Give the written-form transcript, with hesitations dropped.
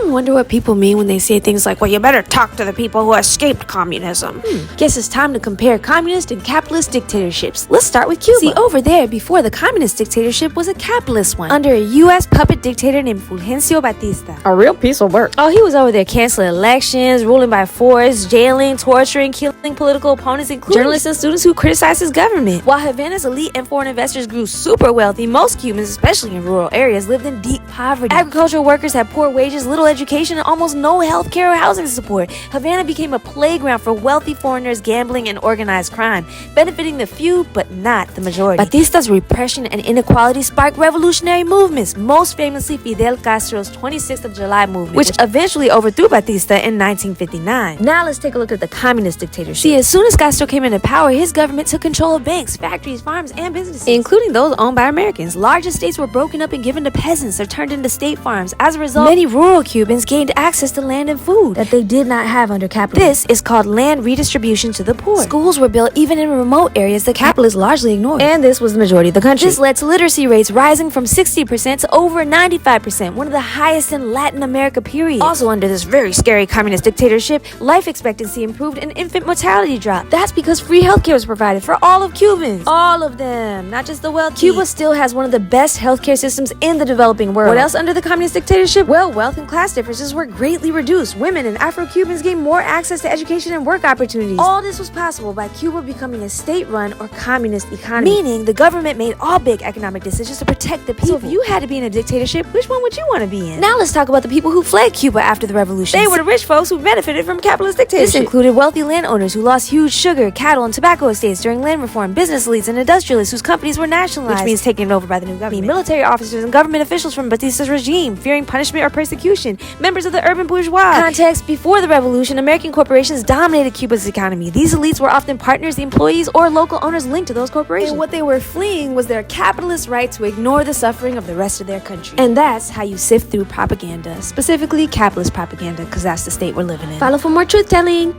ever wonder what people mean when they say things like, well, you better talk to the people who escaped communism? Guess it's time to compare communist and capitalist dictatorships. Let's start with Cuba. See, over there, before the communist dictatorship was a capitalist one, under a U.S. puppet dictator named Fulgencio Batista. A real piece of work. Oh, he was over there canceling elections, ruling by force, jailing, torturing, killing political opponents, including journalists and students who criticized his government. While Havana's elite and foreign investors grew super wealthy, most Cubans, especially in rural areas, lived in deep poverty. Agricultural workers had poor wages, little education, and almost no health care or housing support. Havana became a playground for wealthy foreigners, gambling, and organized crime, benefiting the few but not the majority. Batista's repression and inequality sparked revolutionary movements, most famously Fidel Castro's 26th of July movement, which eventually overthrew Batista in 1959. Now let's take a look at the communist dictatorship. See, as soon as Castro came into power, his government took control of banks, factories, farms, and businesses, including those owned by Americans. Large estates were broken up and given to peasants or turned into state farms. As a result, many rural Cubans gained access to land and food that they did not have under capitalism. This is called land redistribution to the poor. Schools were built even in remote areas the capitalists largely ignored. And this was the majority of the country. This led to literacy rates rising from 60% to over 95%, one of the highest in Latin America, period. Also under this very scary communist dictatorship, life expectancy improved and infant mortality dropped. That's because free healthcare was provided for all of Cubans. All of them, not just the wealthy. Cuba still has one of the best healthcare systems in the developing world. What else under the communist dictatorship? Well, wealth and class differences were greatly reduced. Women and Afro-Cubans gained more access to education and work opportunities. All this was possible by Cuba becoming a state-run or communist economy, meaning the government made all big economic decisions to protect the people. So if you had to be in a dictatorship, which one would you want to be in? Now let's talk about the people who fled Cuba after the revolution. They were the rich folks who benefited from capitalist dictatorship. This included wealthy landowners who lost huge sugar, cattle, and tobacco estates during land reform, business elites and industrialists whose companies were nationalized, which means taken over by the new government, military officers and government officials from Batista's regime, fearing punishment or persecution, members of the urban bourgeois. Context: before the revolution, American corporations dominated Cuba's economy. These elites were often partners, employees, or local owners linked to those corporations. And what they were fleeing was their capitalist right to ignore the suffering of the rest of their country. And that's how you sift through propaganda, specifically capitalist propaganda, because that's the state we're living in. Follow for more truth telling.